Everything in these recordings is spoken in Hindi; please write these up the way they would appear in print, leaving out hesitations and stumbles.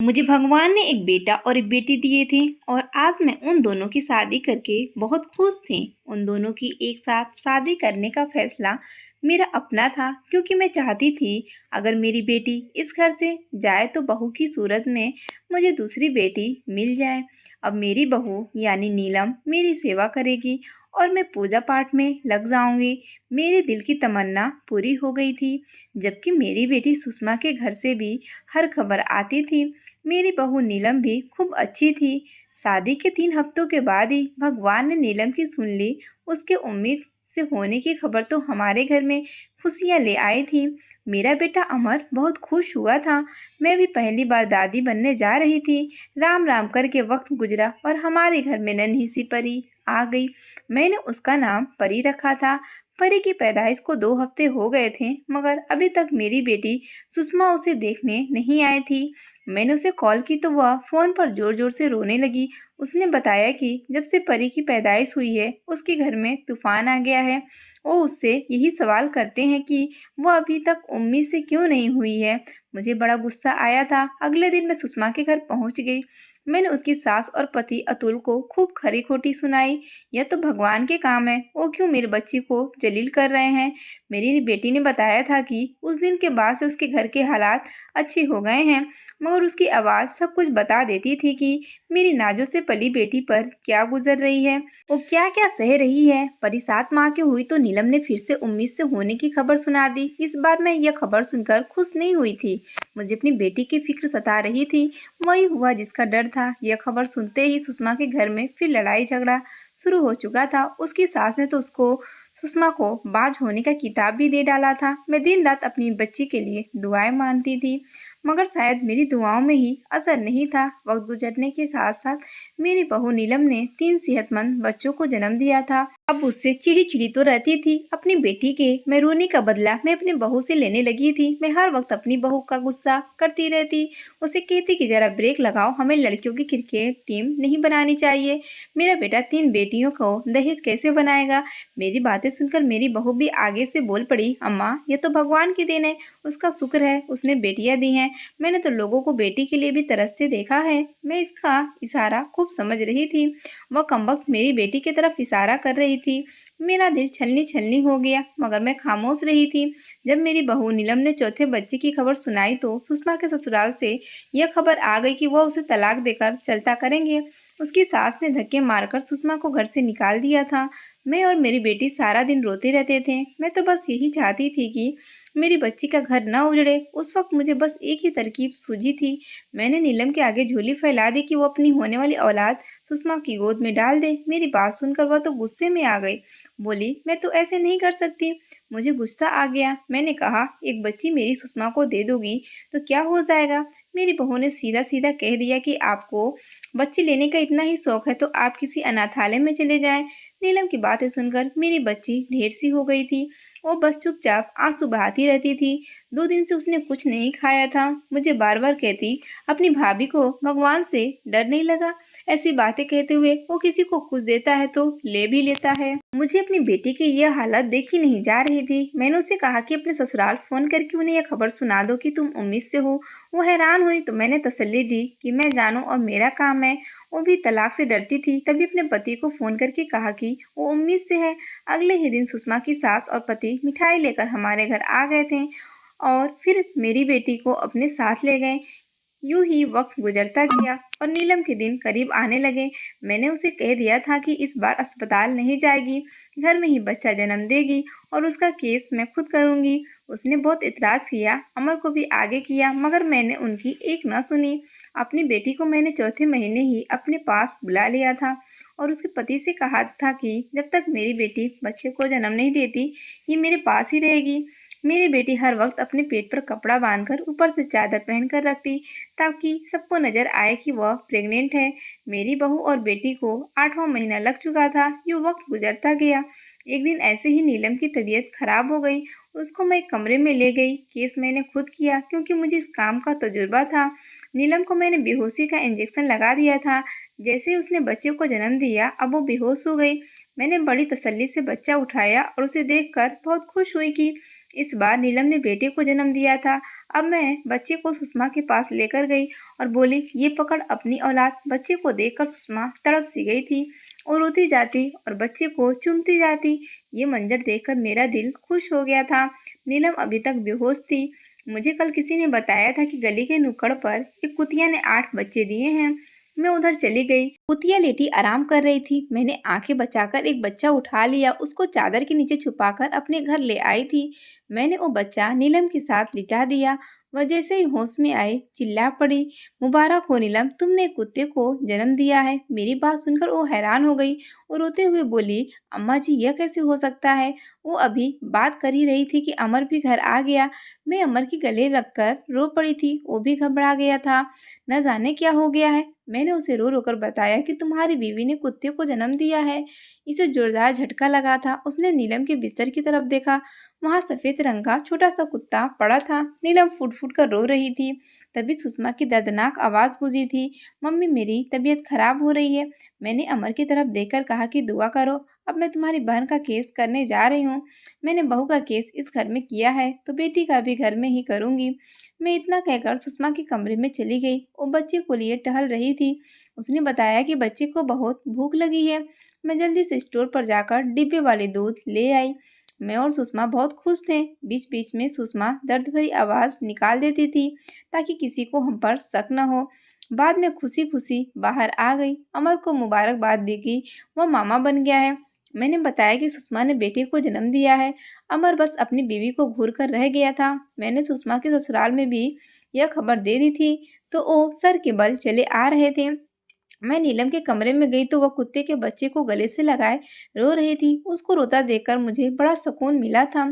मुझे भगवान ने एक बेटा और एक बेटी दिए थे और आज मैं उन दोनों की शादी करके बहुत खुश थी। उन दोनों की एक साथ शादी करने का फैसला मेरा अपना था क्योंकि मैं चाहती थी अगर मेरी बेटी इस घर से जाए तो बहू की सूरत में मुझे दूसरी बेटी मिल जाए। अब मेरी बहू यानी नीलम मेरी सेवा करेगी और मैं पूजा पाठ में लग जाऊंगी। मेरे दिल की तमन्ना पूरी हो गई थी। जबकि मेरी बेटी सुषमा के घर से भी हर खबर आती थी। मेरी बहू नीलम भी खूब अच्छी थी। शादी के 3 हफ्तों के बाद ही भगवान ने नीलम की सुन ली। उसके उम्मीद से होने की खबर तो हमारे घर में खुशियाँ ले आई थी। मेरा बेटा अमर बहुत खुश हुआ था। मैं भी पहली बार दादी बनने जा रही थी। राम राम करके वक्त गुजरा और हमारे घर में नन्ही सी परी आ गई। मैंने उसका नाम परी रखा था। परी की पैदाइश को 2 हफ्ते हो गए थे मगर अभी तक मेरी बेटी सुषमा उसे देखने नहीं आई थी। मैंने उसे कॉल की तो वह फ़ोन पर ज़ोर ज़ोर से रोने लगी। उसने बताया कि जब से परी की पैदाइश हुई है उसके घर में तूफ़ान आ गया है। वो उससे यही सवाल करते हैं कि वह अभी तक उम्मीद से क्यों नहीं हुई है। मुझे बड़ा गुस्सा आया था। अगले दिन मैं सुषमा के घर पहुंच गई। मैंने उसकी सास और पति अतुल को खूब खरी खोटी सुनाई। यह तो भगवान के काम है, वो क्यों मेरे बच्ची को जलील कर रहे हैं। मेरी बेटी ने बताया था कि उस दिन के बाद से उसके घर के हालात अच्छे हो गए हैं मगर उसकी आवाज़ सब कुछ बता देती थी कि मेरी नाजों से पली बेटी पर क्या गुजर रही है, वो क्या क्या सह रही है। परी 7 माह की हुई तो नीलम ने फिर से उम्मीद से होने की खबर सुना दी। इस बार मैं यह खबर सुनकर खुश नहीं हुई थी। मुझे अपनी बेटी की फिक्र सता रही थी। वही हुआ जिसका डर था। यह खबर सुनते ही सुषमा के घर में फिर लड़ाई झगड़ा शुरू हो चुका था। उसकी सास ने तो उसको सुषमा को बाज होने का किताब भी दे डाला था। मैं दिन रात अपनी बच्ची के लिए दुआएं मानती थी मगर शायद मेरी दुआओं में ही असर नहीं था। वक्त गुजरने के साथ साथ मेरी बहू नीलम ने 3 सेहतमंद बच्चों को जन्म दिया था। अब उससे चिड़ी चिड़ी तो रहती थी अपनी बेटी के। मैं रोने का बदला मैं अपनी बहू से लेने लगी थी। मैं हर वक्त अपनी बहू का गुस्सा करती रहती। उसे कहती कि जरा ब्रेक लगाओ, हमें लड़कियों की क्रिकेट टीम नहीं बनानी चाहिए। मेरा बेटा 3 बेटियों को दहेज कैसे बनाएगा। मेरी बातें सुनकर मेरी बहू भी आगे से बोल पड़ी, अम्मा ये तो भगवान की देन है, उसका शुक्र है उसने बेटियां दी हैं। मैंने तो लोगों को बेटी के लिए भी तरसते देखा है। मैं इसका इशारा खूब समझ रही थी। वह कमबख्त मेरी बेटी की तरफ इशारा कर रही थी। मेरा दिल छलनी छलनी हो गया मगर मैं खामोश रही थी। जब मेरी बहू नीलम ने चौथे बच्चे की खबर सुनाई तो सुषमा के ससुराल से यह खबर आ गई कि वह उसे तलाक देकर चलता करेंगे। उसकी सास ने धक्के मारकर सुषमा को घर से निकाल दिया था। मैं और मेरी बेटी सारा दिन रोते रहते थे। मैं तो बस यही चाहती थी कि मेरी बच्ची का घर न उजड़े। उस वक्त मुझे बस एक ही तरकीब सूझी थी। मैंने नीलम के आगे झोली फैला दी कि वो अपनी होने वाली औलाद सुषमा की गोद में डाल दे। मेरी बात सुनकर वह तो गुस्से में आ गई। बोली, मैं तो ऐसे नहीं कर सकती। मुझे गुस्सा आ गया। मैंने कहा, एक बच्ची मेरी सुषमा को दे दोगी तो क्या हो जाएगा। मेरी बहू ने सीधा सीधा कह दिया कि आपको बच्ची लेने का इतना ही शौक है तो आप किसी अनाथालय में चले जाएं। नीलम की बातें सुनकर मेरी बच्ची ढेर सी हो गई थी। वो बस चुपचाप आंसू बहाती रहती थी। 2 दिन से उसने कुछ नहीं खाया था। मुझे बार बार कहती, अपनी भाभी को भगवान से डर नहीं लगा। ऐसी बातें कहते हुए वो किसी को कुछ देता है तो ले भी लेता है। मुझे अपनी बेटी की यह हालत देखी नहीं जा रही थी। मैंने उसे कहा कि अपने ससुराल फोन करके उन्हें यह खबर सुना दो कि तुम उम्मीद से हो। वो हैरान हुई तो मैंने तसल्ली दी कि मैं जानूं और मेरा काम है। वो भी तलाक से डरती थी। तभी अपने पति को फोन करके कहा कि वो उम्मीद से है। अगले ही दिन सुषमा की सास और पति मिठाई लेकर हमारे घर आ गए थे और फिर मेरी बेटी को अपने साथ ले गए। यूं ही वक्त गुजरता गया और नीलम के दिन करीब आने लगे। मैंने उसे कह दिया था कि इस बार अस्पताल नहीं जाएगी, घर में ही बच्चा जन्म देगी और उसका केस मैं खुद करूंगी। उसने बहुत इतराज़ किया, अमर को भी आगे किया मगर मैंने उनकी एक न सुनी। अपनी बेटी को मैंने चौथे महीने ही अपने पास बुला लिया था और उसके पति से कहा था कि जब तक मेरी बेटी बच्चे को जन्म नहीं देती ये मेरे पास ही रहेगी। मेरी बेटी हर वक्त अपने पेट पर कपड़ा बांधकर ऊपर से चादर पहनकर रखती ताकि सबको नजर आए कि वह प्रेग्नेंट है। मेरी बहू और बेटी को 8वां महीना लग चुका था। यूं वक्त गुजरता गया। एक दिन ऐसे ही नीलम की तबीयत खराब हो गई। उसको मैं एक कमरे में ले गई। केस मैंने खुद किया क्योंकि मुझे इस काम का तजुर्बा था। नीलम को मैंने बेहोशी का इंजेक्शन लगा दिया था। जैसे ही उसने बच्चे को जन्म दिया अब वो बेहोश हो गई। मैंने बड़ी तसल्ली से बच्चा उठाया और उसे देखकर बहुत खुश हुई कि इस बार नीलम ने बेटे को जन्म दिया था। अब मैं बच्चे को सुषमा के पास लेकर गई और बोली, ये पकड़ अपनी औलाद। बच्चे को देखकर सुषमा तड़प सी गई थी और रोती जाती और बच्चे को चूमती जाती। ये मंजर देखकर मेरा दिल खुश हो गया था। नीलम अभी तक बेहोश थी। मुझे कल किसी ने बताया था कि गली के नुक्कड़ पर एक कुतिया ने 8 बच्चे दिए हैं। मैं उधर चली गई। कुतिया लेटी आराम कर रही थी। मैंने आंखें बचाकर एक बच्चा उठा लिया, उसको चादर के नीचे छुपाकर अपने घर ले आई थी। मैंने वो बच्चा नीलम के साथ लिटा दिया। वह जैसे ही होश में आई चिल्ला पड़ी, मुबारक हो नीलम, तुमने एक कुत्ते को जन्म दिया है। मेरी बात सुनकर वो हैरान हो गई और रोते हुए बोली, अम्मा जी यह कैसे हो सकता है। वो अभी बात कर ही रही थी कि अमर भी घर आ गया। मैं अमर के गले लगकर रो पड़ी थी। वो भी घबरा गया था। न जाने क्या हो गया है। मैंने उसे रो रो कर बताया कि तुम्हारी बीवी ने कुत्ते को जन्म दिया है। इसे जोरदार झटका लगा था। उसने नीलम के बिस्तर की तरफ देखा। वहां सफेद रंग का छोटा सा कुत्ता पड़ा था। नीलम फुट फुट कर रो रही थी। तभी सुषमा की दर्दनाक आवाज गूंजी थी, मम्मी मेरी तबीयत खराब हो रही है। मैंने अमर की तरफ देखकर कहा कि दुआ करो, अब मैं तुम्हारी बहन का केस करने जा रही हूँ। मैंने बहू का केस इस घर में किया है तो बेटी का भी घर में ही करूंगी। मैं इतना कहकर सुषमा के कमरे में चली गई। वो बच्चे को लिए टहल रही थी। उसने बताया कि बच्चे को बहुत भूख लगी है। मैं जल्दी से स्टोर पर जाकर डिब्बे वाले दूध ले आई। मैं और सुषमा बहुत खुश थे। बीच बीच में सुषमा दर्द भरी आवाज निकाल देती थी ताकि किसी को हम पर शक न हो। बाद में खुशी खुशी बाहर आ गई। अमर को मुबारकबाद दी कि वह मामा बन गया है। मैंने बताया कि सुषमा ने बेटे को जन्म दिया है। अमर बस अपनी बीवी को घूर कर रह गया था। मैंने सुषमा के ससुराल में भी यह खबर दे दी थी तो वो सर के बल चले आ रहे थे। मैं नीलम के कमरे में गई तो वह कुत्ते के बच्चे को गले से लगाए रो रही थी। उसको रोता देखकर मुझे बड़ा सुकून मिला था।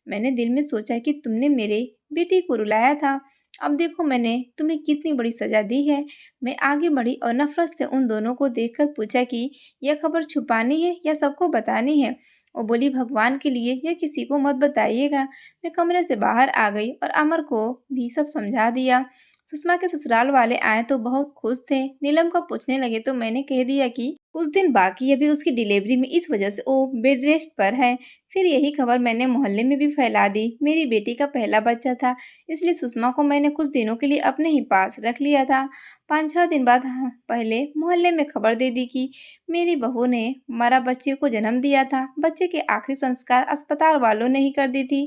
मैंने दिल में सोचा कि तुमने मेरे बेटे को रुलाया था, अब देखो मैंने तुम्हें कितनी बड़ी सजा दी है। मैं आगे बढ़ी और नफरत से उन दोनों को देखकर पूछा कि यह खबर छुपानी है या सबको बतानी है। वो बोली, भगवान के लिए यह किसी को मत बताइएगा। मैं कमरे से बाहर आ गई और अमर को भी सब समझा दिया। सुषमा के ससुराल वाले आए तो बहुत खुश थे। नीलम का पूछने लगे तो मैंने कह दिया कि कुछ दिन बाकी है अभी उसकी डिलीवरी में, इस वजह से वो बेड रेस्ट पर है। फिर यही खबर मैंने मोहल्ले में भी फैला दी। मेरी बेटी का पहला बच्चा था, इसलिए सुषमा को मैंने कुछ दिनों के लिए अपने ही पास रख लिया था। 5-6 दिन बाद पहले मोहल्ले में खबर दे दी कि मेरी बहू ने मरा बच्चे को जन्म दिया था। बच्चे के आखिरी संस्कार अस्पताल वालों ने ही कर दी थी।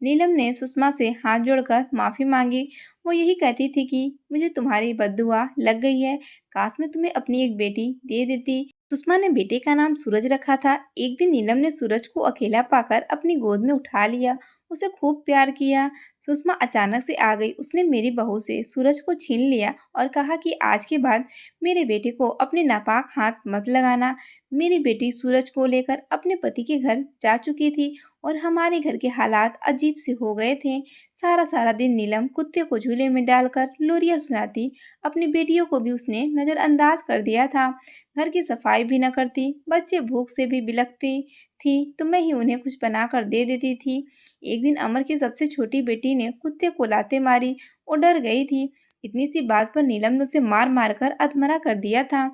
नीलम ने सुषमा से हाथ जोड़कर माफी मांगी। वो यही कहती थी कि मुझे तुम्हारी बद्दुआ लग गई है, काश मैं तुम्हें अपनी एक बेटी दे देती। सुषमा ने बेटे का नाम सूरज रखा था। एक दिन नीलम ने सूरज को अकेला पाकर अपनी गोद में उठा लिया, उसे खूब प्यार किया। सुषमा अचानक से आ गई। उसने मेरी बहू से सूरज को छीन लिया और कहा कि आज के बाद मेरे बेटे को अपने नापाक हाथ मत लगाना। मेरी बेटी सूरज को लेकर अपने पति के घर जा चुकी थी और हमारे घर के हालात अजीब से हो गए थे। सारा सारा दिन नीलम कुत्ते को झूले में डालकर लोरियां सुनाती। अपनी बेटियों को भी उसने नजरअंदाज कर दिया था। घर की सफाई भी न करती। बच्चे भूख से भी बिलखती थी तो मैं ही उन्हें कुछ बनाकर दे देती थी। एक दिन अमर की सबसे छोटी बेटी ने कुत्ते को लाते मारी। वो डर गई थी। इतनी सी बात पर नीलम ने उसे मार मार कर अधमरा कर दिया था।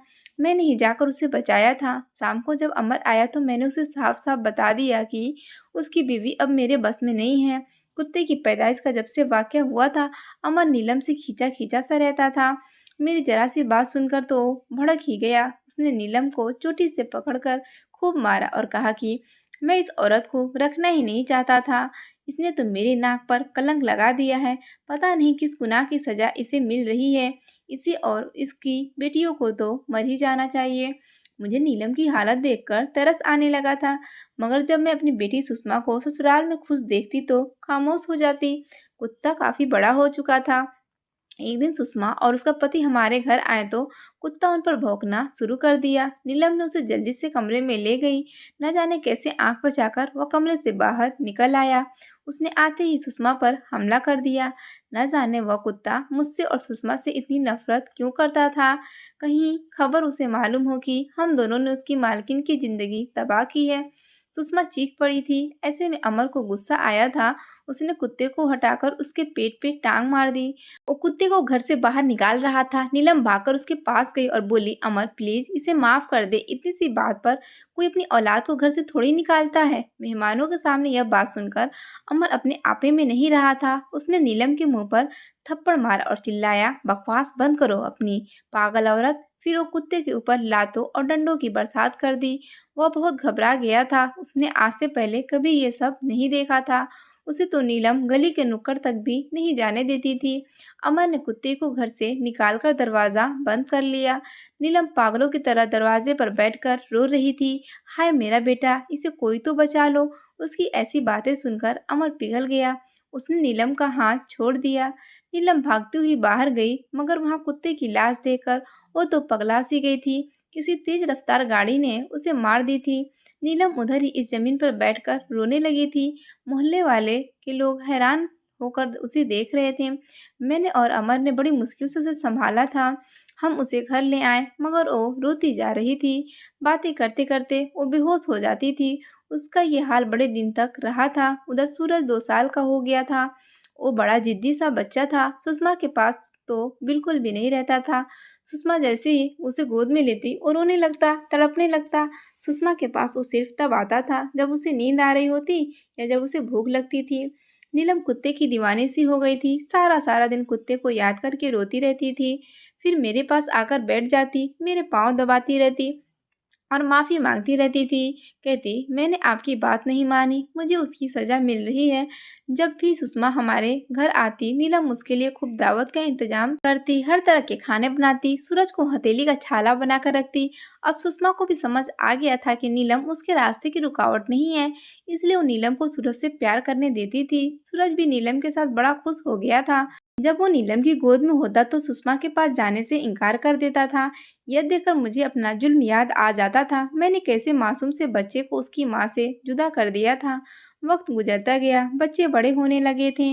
मैंने ही जाकर उसे बचाया था। शाम को जब अमर आया तो मैंने उसे साफ साफ बता दिया कि उसकी बीवी अब मेरे बस में नहीं है। कुत्ते की पैदाइश का जब से वाकया हुआ था, अमर नीलम से खींचा खींचा सा रहता था। मेरी जरा सी बात सुनकर तो भड़क ही गया। उसने नीलम को चोटी से पकड़कर खूब मारा और कहा कि मैं इस औरत को रखना ही नहीं चाहता था। इसने तो मेरे नाक पर कलंक लगा दिया है। पता नहीं किस गुनाह की सजा इसे मिल रही है। इसे और इसकी बेटियों को तो मर ही जाना चाहिए। मुझे नीलम की हालत देखकर तरस आने लगा था, मगर जब मैं अपनी बेटी सुषमा को ससुराल में खुश देखती तो खामोश हो जाती। कुत्ता काफी बड़ा हो चुका था। एक दिन सुषमा और उसका पति हमारे घर आए तो कुत्ता उन पर भौंकना शुरू कर दिया। नीलम ने उसे जल्दी से कमरे में ले गई। न जाने कैसे आंख बचाकर वह कमरे से बाहर निकल आया। उसने आते ही सुषमा पर हमला कर दिया। न जाने वह कुत्ता मुझसे और सुषमा से इतनी नफरत क्यों करता था। कहीं खबर उसे मालूम हो कि हम दोनों ने उसकी मालकिन की जिंदगी तबाह की है। सुषमा चीख पड़ी थी। ऐसे में अमर को गुस्सा आया था। उसने कुत्ते को हटाकर उसके पेट पे टांग मार दी। वो कुत्ते को घर से बाहर निकाल रहा था। नीलम भागकर उसके पास गई और बोली, अमर प्लीज इसे माफ कर दे। इतनी सी बात पर कोई अपनी औलाद को घर से थोड़ी निकालता है। मेहमानों के सामने यह बात सुनकर अमर अपने आपे में नहीं रहा था। उसने नीलम के मुंह पर थप्पड़ मारा और चिल्लाया, बकवास बंद करो अपनी, पागल औरत। फिर वो कुत्ते के ऊपर लातों और डंडों की बरसात कर दी। वह बहुत घबरा गया था। उसने आज से पहले कभी ये सब नहीं देखा था। उसे तो नीलम गली के नुक्कड़ तक भी नहीं जाने देती थी। अमर ने कुत्ते को घर से निकालकर दरवाजा बंद कर लिया। नीलम पागलों की तरह दरवाजे पर बैठकर रो रही थी। हाय मेरा बेटा, इसे कोई तो बचा लो। उसकी ऐसी बातें सुनकर अमर पिघल गया। उसने नीलम का हाथ छोड़ दिया। नीलम भागती हुई बाहर गई, मगर वहां कुत्ते की लाश देखकर वो तो पगला सी गई थी। किसी तेज रफ्तार गाड़ी ने उसे मार दी थी। नीलम उधर ही इस जमीन पर बैठकर रोने लगी थी। मोहल्ले वाले के लोग हैरान होकर उसे देख रहे थे। मैंने और अमर ने बड़ी मुश्किल से उसे संभाला था। हम उसे घर ले आए, मगर वो रोती जा रही थी। बातें करते करते वो बेहोश हो जाती थी। उसका ये हाल बड़े दिन तक रहा था। उधर सूरज 2 साल का हो गया था। वो बड़ा जिद्दी सा बच्चा था। सुषमा के पास तो बिल्कुल भी नहीं रहता था। सुषमा जैसे ही उसे गोद में लेती और रोने लगता, तड़पने लगता। सुषमा के पास वो सिर्फ तब आता था जब उसे नींद आ रही होती या जब उसे भूख लगती थी। नीलम कुत्ते की दीवानी सी हो गई थी। सारा सारा दिन कुत्ते को याद करके रोती रहती थी। फिर मेरे पास आकर बैठ जाती, मेरे पाँव दबाती रहती और माफ़ी मांगती रहती थी। कहती, मैंने आपकी बात नहीं मानी, मुझे उसकी सज़ा मिल रही है। जब भी सुषमा हमारे घर आती, नीलम उसके लिए खूब दावत का इंतजाम करती, हर तरह के खाने बनाती, सूरज को हथेली का छाला बनाकर रखती। अब सुषमा को भी समझ आ गया था कि नीलम उसके रास्ते की रुकावट नहीं है, इसलिए वो नीलम को सूरज से प्यार करने देती थी। सूरज भी नीलम के साथ बड़ा खुश हो गया था। जब वो नीलम की गोद में होता तो सुषमा के पास जाने से इनकार कर देता था। यह देखकर मुझे अपना जुल्म याद आ जाता था। मैंने कैसे मासूम से बच्चे को उसकी माँ से जुदा कर दिया था। वक्त गुजरता गया, बच्चे बड़े होने लगे थे।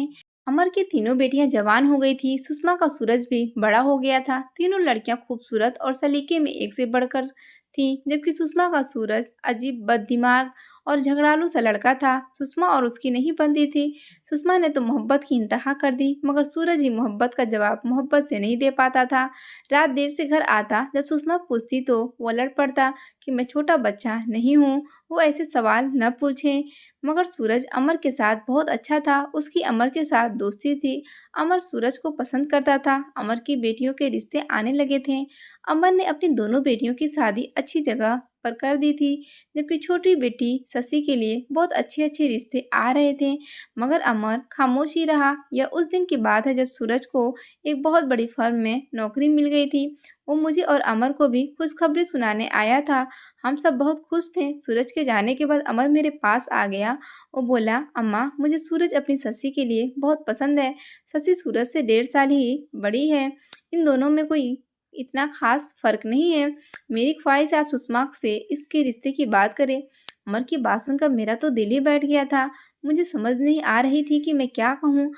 अमर की तीनों बेटियां जवान हो गई थी। सुषमा का सूरज भी बड़ा हो गया था। तीनों लड़कियां खूबसूरत और सलीके में एक से बढ़कर थी, जबकि सुषमा का सूरज अजीब बददिमाग और झगड़ालू सा लड़का था। सुषमा और उसकी नहीं बनती थी। सुषमा ने तो मोहब्बत की इंतहा कर दी, मगर सूरज ही मोहब्बत का जवाब मोहब्बत से नहीं दे पाता था। रात देर से घर आता, जब सुषमा पूछती तो वो लड़ पड़ता कि मैं छोटा बच्चा नहीं हूँ, वो ऐसे सवाल न पूछे। मगर सूरज अमर के साथ बहुत अच्छा था। उसकी अमर के साथ दोस्ती थी। अमर सूरज को पसंद करता था। अमर की बेटियों के रिश्ते आने लगे थे। अमर ने अपनी दोनों बेटियों की शादी अच्छी जगह पर कर दी थी, जबकि छोटी बेटी शशि के लिए बहुत अच्छे अच्छे रिश्ते आ रहे थे। मगर अमर खामोश ही रहा। यह उस दिन की बात है जब सूरज को एक बहुत बड़ी फर्म में नौकरी मिल गई थी। वो मुझे और अमर को भी खुशखबरी सुनाने आया था। हम सब बहुत खुश थे। सूरज के जाने के बाद अमर मेरे पास आ गया। वो बोला, अम्मा मुझे सूरज अपनी शशि के लिए बहुत पसंद है। शशि सूरज से 1.5 साल ही बड़ी है। इन दोनों में कोई इतना खास फर्क नहीं है। मेरी ख्वाहिश है आप सुषमा से इसके रिश्ते की बात करें। अमर की बात सुनकर मेरा तो दिल ही बैठ गया था। मुझे समझ नहीं आ रही थी कि मैं क्या कहूँ।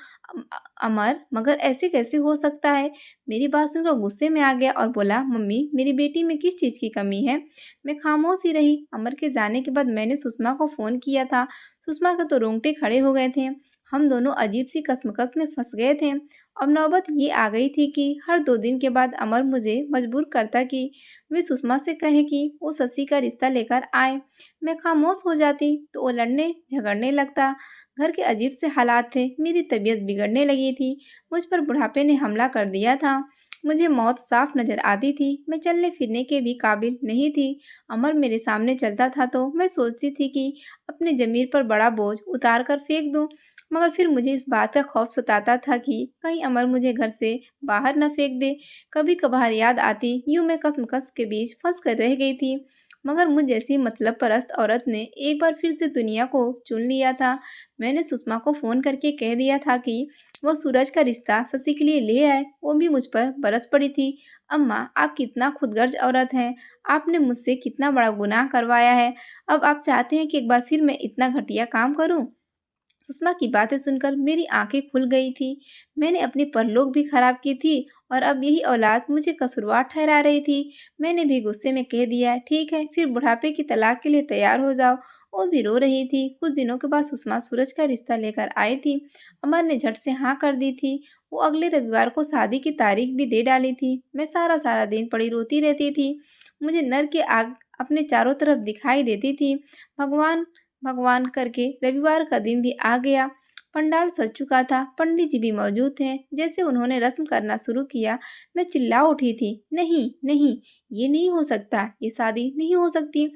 अमर, मगर ऐसे कैसे हो सकता है? मेरी बात सुनकर गुस्से में आ गया और बोला, मम्मी मेरी बेटी में किस चीज़ की कमी है? मैं खामोश ही रही। अमर के जाने के बाद मैंने सुषमा को फ़ोन किया था। सुषमा के तो रोंगटे खड़े हो गए थे। हम दोनों अजीब सी कशमकश में फंस गए थे। अब नौबत ये आ गई थी कि हर 2 दिन के बाद अमर मुझे मजबूर करता कि वे सुषमा से कहें कि वो शशि का रिश्ता लेकर आए। मैं खामोश हो जाती तो वो लड़ने झगड़ने लगता। घर के अजीब से हालात थे। मेरी तबीयत बिगड़ने लगी थी। मुझ पर बुढ़ापे ने हमला कर दिया था। मुझे मौत साफ नजर आती थी। मैं चलने फिरने के भी काबिल नहीं थी। अमर मेरे सामने चलता था तो मैं सोचती थी कि अपने जमीर पर बड़ा बोझ उतार कर फेंक दूं, मगर फिर मुझे इस बात का खौफ सताता था कि कहीं अमर मुझे घर से बाहर न फेंक दे। कभी कभार याद आती, यूं मैं कशमकश के बीच फंस कर रह गई थी। मगर मुझ जैसी मतलब परस्त औरत ने एक बार फिर से दुनिया को चुन लिया था। मैंने सुषमा को फोन करके कह दिया था कि वो सूरज का रिश्ता शशि के लिए ले आए। वो भी मुझ पर बरस पड़ी थी। अम्मा, आप कितना खुदगर्ज औरत हैं। आपने मुझसे कितना बड़ा गुनाह करवाया है। अब आप चाहते हैं कि एक बार फिर मैं इतना घटिया काम करूं? सुषमा की बातें सुनकर मेरी आंखें खुल गई थी। मैंने अपनी परलोक भी खराब की थी और अब यही औलाद मुझे कसूरवार ठहरा रही थी। मैंने भी गुस्से में कह दिया, ठीक है, फिर बुढ़ापे की तलाक के लिए तैयार हो जाओ। वो भी रो रही थी। कुछ दिनों के बाद सुषमा सूरज का रिश्ता लेकर आई थी। अमर ने झट से हाँ कर दी थी। वो अगले रविवार को शादी की तारीख भी दे डाली थी। मैं सारा सारा दिन पड़ी रोती रहती थी। मुझे नर की आग अपने चारों तरफ दिखाई देती थी। भगवान भगवान करके रविवार का दिन भी आ गया। पंडाल सज चुका था। पंडित जी भी मौजूद थे। जैसे उन्होंने रस्म करना शुरू किया, मैं चिल्ला उठी थी, नहीं नहीं, ये नहीं हो सकता, ये शादी नहीं हो सकती।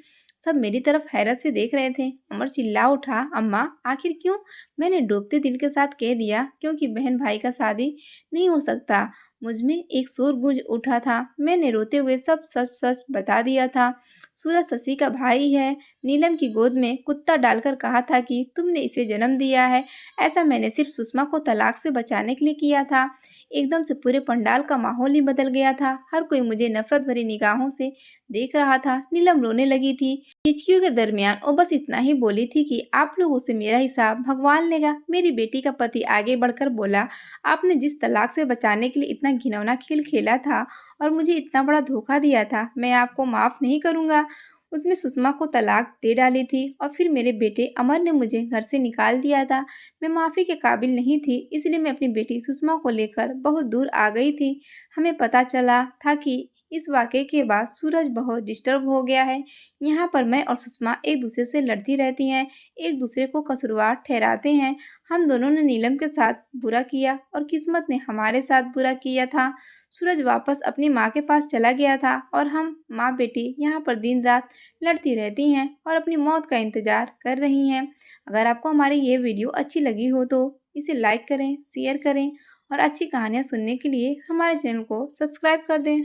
सब मेरी तरफ हैरत से देख रहे थे। अमर चिल्ला उठा, अम्मा आखिर क्यों? मैंने डूबते दिल के साथ कह दिया, क्योंकि बहन भाई का शादी नहीं हो सकता। मुझ में एक शोर गूंज उठा था। मैंने रोते हुए सब सच सच बता दिया था। सूरज शशि का भाई है। नीलम की गोद में कुत्ता डालकर कहा था कि तुमने इसे जन्म दिया है। ऐसा मैंने सिर्फ सुषमा को तलाक से बचाने के लिए किया था। एकदम से पूरे पंडाल का माहौल ही बदल गया था। हर कोई मुझे नफरत भरी निगाहों से देख रहा था। नीलम रोने लगी थी। हिचकियों के दरमियान वो बस इतना ही बोली थी कि आप लोगों से मेरा हिसाब भगवान लेगा। मेरी बेटी का पति आगे बढ़कर बोला, आपने जिस तलाक से बचाने के लिए इतना घिनौना खेल खेला था और मुझे इतना बड़ा धोखा दिया था, मैं आपको माफ नहीं करूंगा। उसने सुषमा को तलाक दे डाली थी और फिर मेरे बेटे अमर ने मुझे घर से निकाल दिया था। मैं माफ़ी के काबिल नहीं थी, इसलिए मैं अपनी बेटी सुषमा को लेकर बहुत दूर आ गई थी। हमें पता चला था कि इस वाक़ये के बाद सूरज बहुत डिस्टर्ब हो गया है। यहाँ पर मैं और सुषमा एक दूसरे से लड़ती रहती हैं, एक दूसरे को कसूरवार ठहराते हैं। हम दोनों ने नीलम के साथ बुरा किया और किस्मत ने हमारे साथ बुरा किया था। सूरज वापस अपनी माँ के पास चला गया था और हम माँ बेटी यहाँ पर दिन रात लड़ती रहती हैं और अपनी मौत का इंतज़ार कर रही हैं। अगर आपको हमारी ये वीडियो अच्छी लगी हो तो इसे लाइक करें, शेयर करें और अच्छी कहानियाँ सुनने के लिए हमारे चैनल को सब्सक्राइब कर दें।